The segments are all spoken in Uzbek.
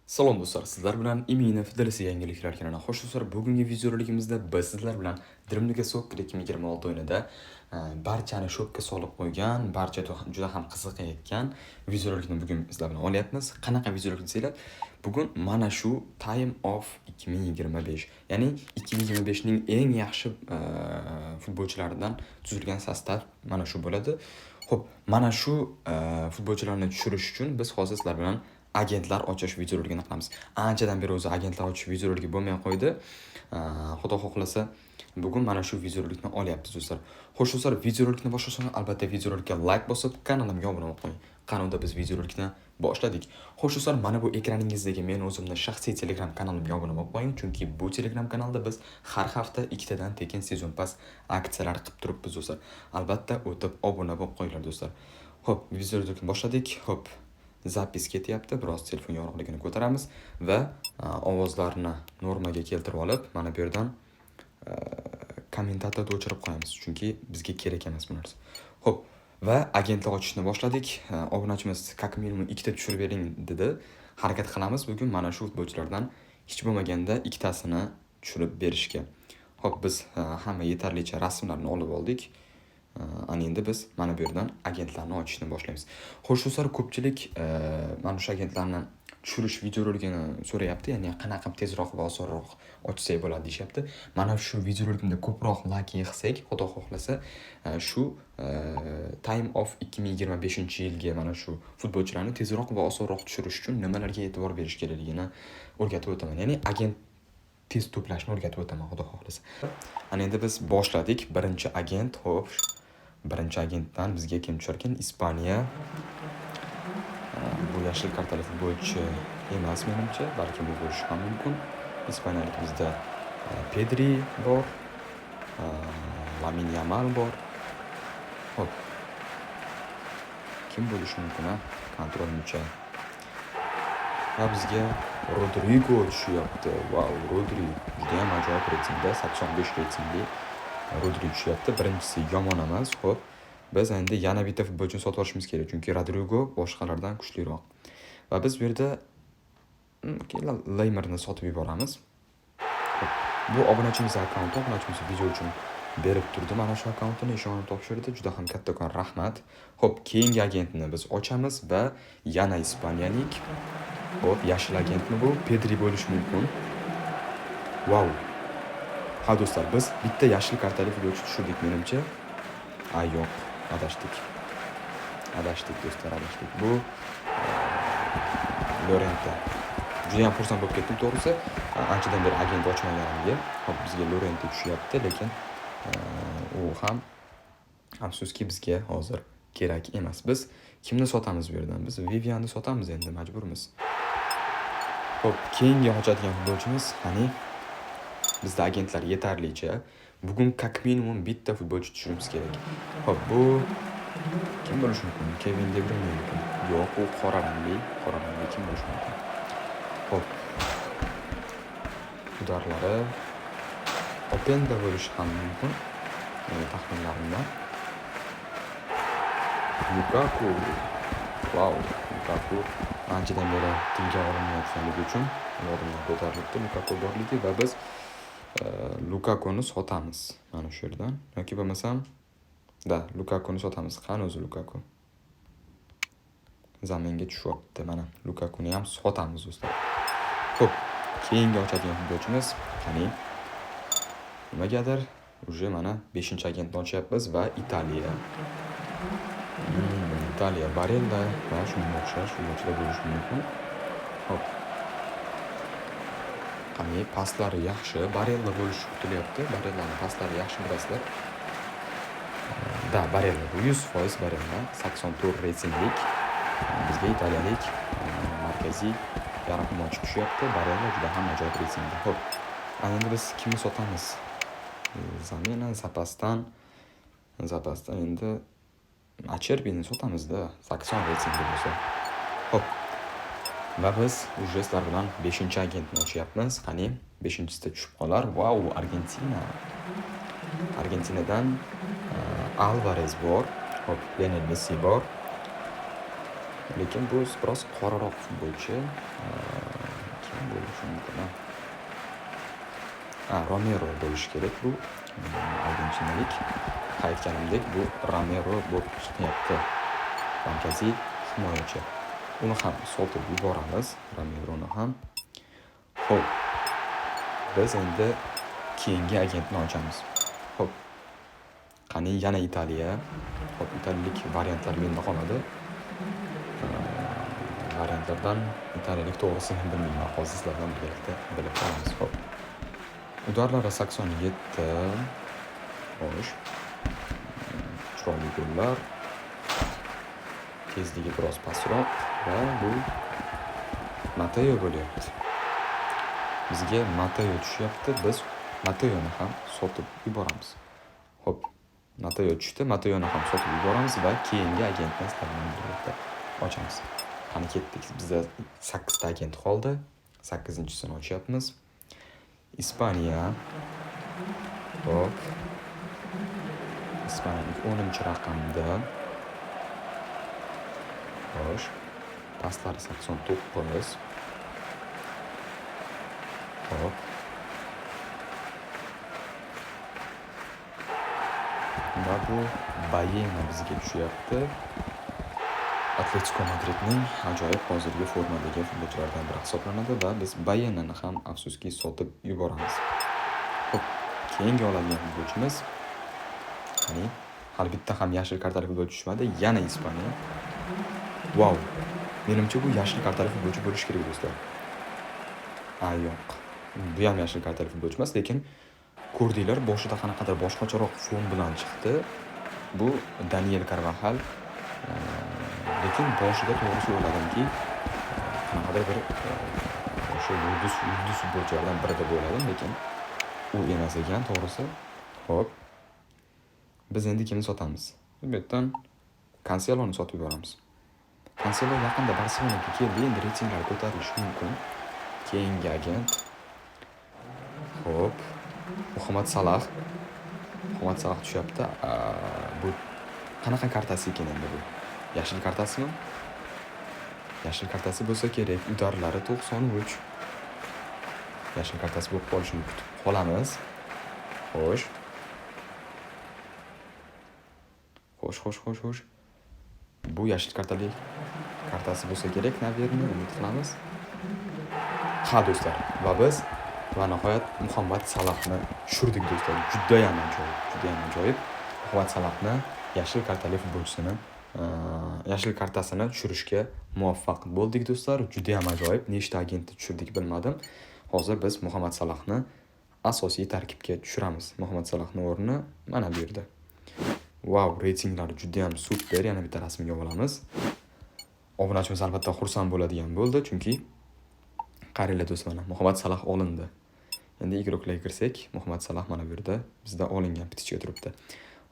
Salom do'stlar, sizlar bilan Imina Fidelisi yangiliklar kanali. Xo'sh do'stlar, bugungi videorolikimizda biz sizlar bilan Dreamliga Soccer 2026 o'yinida barchani shokka solib qo'ygan, barcha juda ham qiziqayotgan videorolikni bugun sizlar bilan olyapmiz. Qanaqa videorolik desanglar, bugun mana shu Time of 2025, ya'ni 2025 ning eng yaxshi futbolchilaridan tuzilgan sostav mana shu bo'ladi. Xo'p, mana shu futbolchilarni tushirish uchun biz hozir sizlar bilan agentlar ochish videoroligini qilamiz. Anchadan beri o'zi agentlar ochish videoroligi bo'lmay qo'ydi. Xudo xohlasa bugun mana shu videorolikni olyapmiz do'stlar. Xo'sh do'stlar, videorolikni boshlashdan albatta videorolikka like bosib, kanalimga obuna bo'lib qo'ying. Qanunda biz videorolikni boshladik. Xo'sh do'stlar, mana bu ekraningizdagi men o'zimning shaxsiy Telegram kanalimga obuna bo'lib qo'ying, chunki bu Telegram kanalda biz har hafta ikkitadan tekin sezon pas aksiyalar qilib turibmiz do'stlar. Albatta o'tib obuna bo'lib qo'yinglar do'stlar. Xo'p, videorolikni boshladik. Xo'p, zapis ketyapti. Biroz telefon yorug'ligini ko'taramiz va ovozlarni normaga keltirib olib, mana bu yerdan kommentatorni o'chirib qo'yamiz, chunki bizga kerak emas bu narsa. Xo'p, va agentlar ochishni boshladik. Obunachimiz как minimum ikkita tushirib bering dedi. Harakat qilamiz bugun mana shu futbolchilardan hech bo'lmaganda ikkitasini tushirib berishga. Xo'p, biz hamma yetarlicha rasmlarni olib oldik. Ana endi biz mana bu yerdan agentlarni ochishni boshlaymiz. Xo'sh do'stlar, ko'pchilik mana shu agentlarni tushirish videoroligini so'rayapti, ya'ni qanaqa tezroq va osonroq ochsak bo'ladi deyapti. Mana shu videorolikda ko'proq like yig'sak, xudo xohlasa, shu Time of 2025-yilga mana shu futbolchilarni tezroq va osonroq tushirish uchun nimalarga e'tibor berish kerakligini o'rgatib o'taman. Ya'ni agent tez to'plashni o'rgatib o'taman, xudo xohlasa. Ana endi biz boshladik. Birinchi agent, xo'p. Birinchi agentdan bizga kim tushar ekan? Ispaniya. Bu yashil kartali futbolchi emas menimcha, balki bu bo'lishi ham mumkin. Ispaniyalik bizda Pedri bor, Lamine Yamal bor. Xo'p. Kim bo'lishi mumkin? Kontrolchi. Va bizga Rodrigo tushyapti. Wow, Rodrigo juda ham ajoyib reytingda, 85 reytingli Rodrigo tushyapti. Birinchisi yomon emas. Xo'p, biz endi yana bitta futbolchini sotib olishimiz kerak, chunki Rodrigo boshqalardan kuchliroq. Va biz bu yerda Leymerni sotib yuboramiz. Bu obunachimiz akkaunt, obunachimiz video uchun berib turdi. Mana shu akkauntini ishonib topshirdi. Juda ham kattakon rahmat. Xo'p, keyingi agentni biz ochamiz va yana ispaniyalik. Xo'p, yashil agentmi bu? Pedri bo'lishi mumkin. Wow. Ha do'stlar, biz bitta yashil kartali futbolchi tushirdik menimcha. Yo'q, adashdik. Adashdik do'stlar, adashdik. Bu Lorente. Juda ham xursand bo'lib ketdim to'g'risi. Anchadan beri agent ochmaganimga. Xo'p, bizga Lorente tushyapti, lekin u ham afsuski bizga hozir kerak emas. Biz kimni sotamiz bu yerdan? Biz Vivianni sotamiz endi, majburmiz. Xo'p, keyingi ochadigan futbolchimiz, qani bizda agentlar yetarlicha. Bugun как minimum bitta futbolchi tushirimiz kerak. Xo'p, bu kim bo'lishi mumkin? Kevin De Bruyne mumkin. Yo'q, u qora rangli kim bo'lishi mumkin? Xo'p. Udarlari Openda bo'lishi ham mumkin. Taxminlarimda. Lukaku. Wow, Lukaku anchadan beri tilga olinmayotganligi uchun o'rnidan ko'tarilibdi Lukaku borligi va biz Lukakuni sotamiz mana shu yerdan. Yoki bo'lmasam, Lukakuni sotamiz. Qani o'zi Lukaku? Zaminga tushyapti mana. Lukakuni ham sotamiz do'stlar. Xo'p, keyingi ochadigan futbolchimiz qani? Nimagadir uje mana 5-agentni ochyapmiz va Italiya. Italiya Barella va shunga o'xshash futbolchilar bo'lishi mumkin. Xo'p. Qani paslari yaxshi, Barella bo'lishi kutilyapti. Barellaning paslari yaxshi bilasizlar. Barella bu 100% Barella, 84 reytinglik. Bizga italiyalik markaziy yarim himoyachi tushyapti. Barella juda ham ajoyib reytingda. Xo'p. Endi biz kimni sotamiz? Zamena Zapastan endi Acherbini sotamizda, 80 reytingli bo'lsa. Xo'p. Va biz ujreslar bilan 5-agentni ochyapmiz. Qani 5-sida tushib qolar. Wow, Argentina. Argentinadan Alvarez bor. Xo'p, Lionel Messi bor. Lekin bu biroz qoraroq futbolchi. bo'lishi mumkin. Romero bo'lishi kerak bu. Argentinalik. Aytganimdek, bu Romero bo'lib chiqyapti. Markaziy himoyachi. Uni ham sotib yuboramiz, Romeroni ham. Xo'p. Biz endi keyingi agentni ochamiz. Xo'p. Qani yana Italiya. Xo'p, italiyalik variantlar menda qoladi. Variantlardan italiyalik to'g'risini bilmayman. Hozir sizlardan birgalikda bilib olamiz. Xo'p. Udarlari 87. Xo'sh. Chiroyli gollar. Tezligi biroz pastroq va bu Mateo bo'lyapti. Bizga Mateo tushyapti. Biz Mateoni ham sotib yuboramiz. Xo'p, Mateo tushdi. Mateoni ham sotib yuboramiz va keyingi agentni sizlarga ochamiz. Qani ketdik. Bizda 8 ta agent qoldi. 8-chisini ochyapmiz. Ispaniya. Xo'p. Ispaniya 10-raqamda. Xo'sh. Pastlari 89. Xo'p. Va bu Bayena bizga tushyapti. Atletico Madridning ajoyib hozirgi formaldagi futbolchilaridan biri hisoblanadi va biz Bayenani ham afsuski sotib yuboramiz. Xo'p, keyingi oladigan futbolchimiz qani hali bitta ham yashil kartali futbolchi tushmadi, yana Ispaniya. Wow. Menimcha bu yashil kartali futbolchi bo'lishi kerak do'stlar. Yo'q. Bu ham yashil kartali futbolchi emas, lekin ko'rdinglar, boshida qanaqadir boshqacharoq fon bilan chiqdi. Bu Daniel Carvajal. Lekin boshida to'g'risi o'yladimki, qanaqadir bir o'sha yulduz futbolchilardan biri deb o'yladim, lekin u emas ekan to'g'risi. Xo'p. Biz endi kimni sotamiz? Bu yerdan Canceloni sotib yuboramiz. Cancelo yaqinda Barselonaga keldi, endi reytinglar ko'tarilishi mumkin. Keyingi agent. Xo'p. Muhammad Salah tushyapti. Bu qanaqa kartasi ekan endi bu? Yashil kartasimi? Yashil kartasi bo'lsa kerak. Udarlari 93. Yashil kartasi bo'lib qolishini kutib qolamiz. Xo'sh. Bu yashil kartasi bo'lsa kerak, naverni umid qilamiz. Do'stlar, va biz va nihoyat Muhammad Salahni tushirdik do'stlar. Juda ham ajoyib. Muhammad Salahni yashil kartali futbolchisini yashil kartasini tushirishga muvaffaq bo'ldik do'stlar. Juda ham ajoyib. Nechta agentni tushirdik bilmadim. Hozir biz Muhammad Salahni asosiy tarkibga tushiramiz. Muhammad Salahning o'rni mana bu yerda. Wow, reytinglar juda ham super. Yana bitta rasmga olamiz. Obunachimiz albatta xursand bo'ladigan bo'ldi, chunki qaranglar do'stlar, Muhammad Salah olindi. Endi igroklarga kirsak, Muhammad Salah mana bu yerda bizda olingan pitchga turibdi.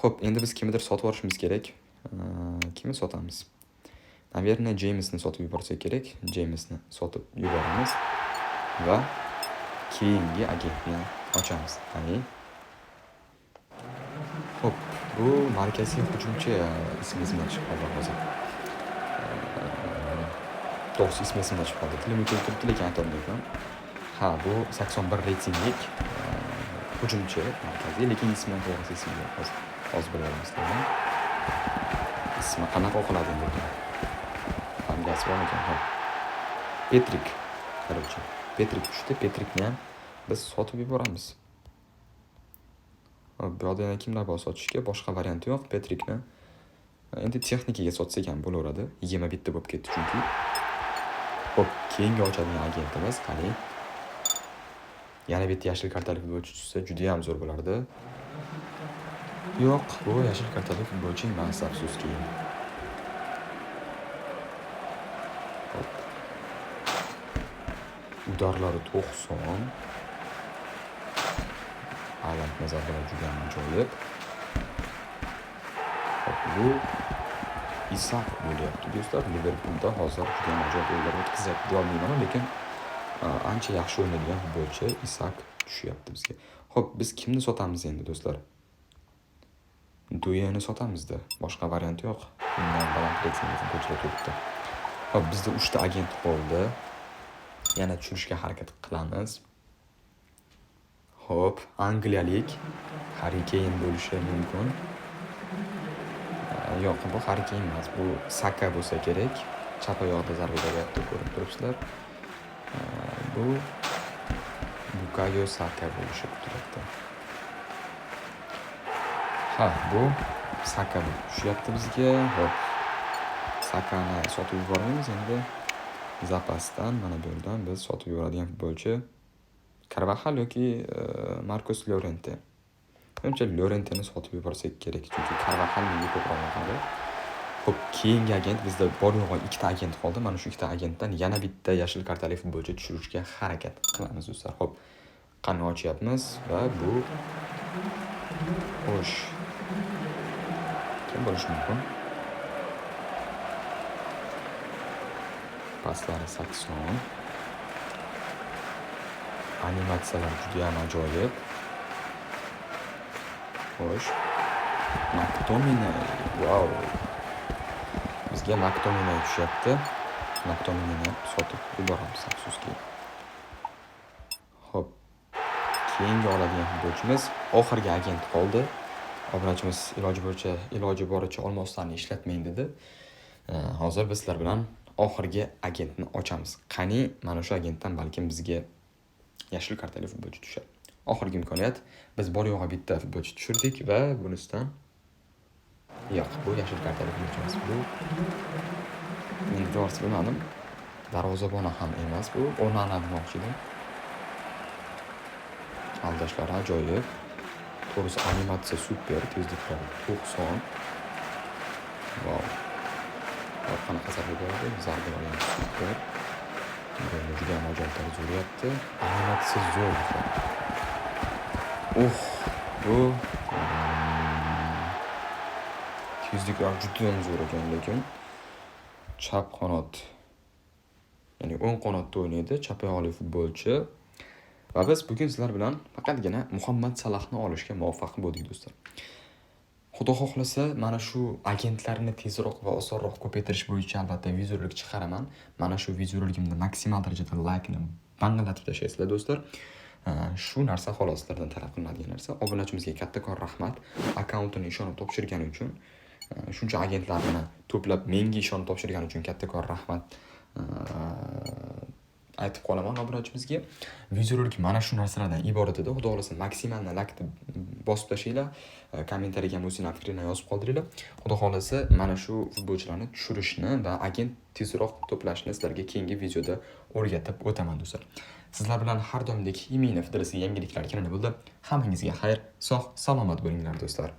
Xo'p, endi biz kimnidir sotib olishimiz kerak. Kimni sotamiz? Naverni Jamesni sotib yuborsak kerak. Jamesni sotib yuboramiz va keyingi agentni ochamiz. Qani? Xo'p, bu markaziy hujumchi ismimizdan chiqib qoldi hozir. To'g'risi ismimizdan chiqib qoldi. Tilim keltiribdi, lekin aytolmayman. Bu 81 reytinglik hujumchi markaziy, lekin ismi to'g'risi ismi yo'q. Hozir bilamiz. Ismi qanaqa o'qiladi endi? Familiyasi bormi ekan? Petrik. Qarorchi. Petrik tushdi. Petrikni ham biz sotib yuboramiz. Bu yerda yana kimlar bor sotishga? Boshqa variant yo'q. Petrikni endi texnikaga sotsak ham bo'laveradi. 21 ta bo'lib ketdi chunki. Xo'p, keyingi ochadigan agentimiz qani? Yana bitta yashil kartali futbolchi tushsa juda ham zo'r bo'lardi. Yo'q, bu yashil kartali futbolchi emas, afsuski. Hop. Udarlari 90. Alan nazarda juda ham ajoyib. Hop, bu Isak bo'lyapti do'stlar. Liverpoolda hozir juda ham ajoyib o'yinlar o'tkazyapti deb o'ylayman, lekin ancha yaxshi o'ynaydigan futbolchi Isak tushyapti bizga. Xo'p, biz kimni sotamiz endi do'stlar? Duyeni sotamizda. Boshqa variant yo'q. Bundan baland reytingli futbolchilar turibdi. Xo'p, bizda 3 ta agent qoldi. yana tushirishga harakat qilamiz. Xo'p, angliyalik Harry Kane bo'lishi mumkin. Yo'q, bu Harry Kane emas, bu Saka bo'lsa kerak. Chap oyoqda zarba beryapti, ko'rib turibsizlar. Bu Bukayo Saka bo'lishi kerakda. Ha, bu Saka tushyapti bizga. Hop. Sakani sotib yuboramiz endi. Zapasdan mana bu yerdan biz sotib yuboradigan futbolchi Carvajal yoki Marcos Llorente. Menimcha Llorenteni sotib yuborsak kerak, chunki Carvajal menga ko'proq yoqadi. Xo'p, keyingi agent bizda bor yo'g'i 2 ta agent qoldi. Mana shu 2 ta agentdan yana bitta yashil kartali futbolchi tushirishga harakat qilamiz do'stlar. Xo'p, qani ochyapmiz va bu xo'sh. Kim bo'lishi mumkin? Paslari 80. Animatsiyalar juda ham ajoyib. Xo'sh. McTominay. Wow. Bizga McTominay tushyapti. McTominayni sotib yuboramiz afsuski. Xo'p. Keyingi oladigan futbolchimiz oxirgi agent qoldi. Obunachiimiz iloji boricha olmoslarni ishlatmang dedi. Hozir biz sizlar bilan oxirgi agentni ochamiz. Qani, mana shu agentdan balkim bizga yashil kartali futbolchi tushadi. Oxirgi imkoniyat. Biz bor yo'g'i bitta futbolchi tushirdik va bunisidan yo'q, bu yashil kartali futbolchi emas. Bu men to'g'risi bilmadim. Darvozabon ham emas bu. O'rnana demoqchi edim. Aldashlar ajoyib. To'g'risi animatsiya super, tezliklar 90. Wow. Qanaqa zarba beradi? Zarbalar ham super. Juda ham ajoyib tarzda uryapti. Animatsiya zo'r. Bu tezliklar juda ham zo'r ekan, lekin chap qanot, ya'ni o'ng qanotda o'ynaydi, chap oyoqli futbolchi. Va biz bugun sizlar bilan faqatgina Muhammad Salahni olishga muvaffaq bo'ldik do'stlar. Xudo xohlasa, mana shu agentlarni tezroq va osonroq ko'paytirish bo'yicha albatta videorolik chiqaraman. Mana shu videoroligimda maksimal darajada laykni banglatib tashlaysizlar do'stlar. Shu narsa xolos sizlardan talab qilinadigan narsa. Obunachimizga kattakon rahmat. Akkauntini ishonib topshirgani uchun, shuncha agentlarni to'plab menga ishonib topshirgani uchun kattakon rahmat aytib qolaman obunachimizga. Videorolik mana shu narsalardan iborat edi. Xudo xolasa maksimalni laykni bosib tashlaylar, kommentariyaga ham o'zingizning fikringizni yozib qoldiringlar. Xudo xolasa mana shu futbolchilarni tushirishni va agent tezroq to'plashni sizlarga keyingi videoda o'rgatib o'taman do'stlar. Sizlar bilan har doimdek Imina Federatsiya yangiliklar keladi bo'ldi. Hammangizga xayr, sog', salomat bo'linglar do'stlar.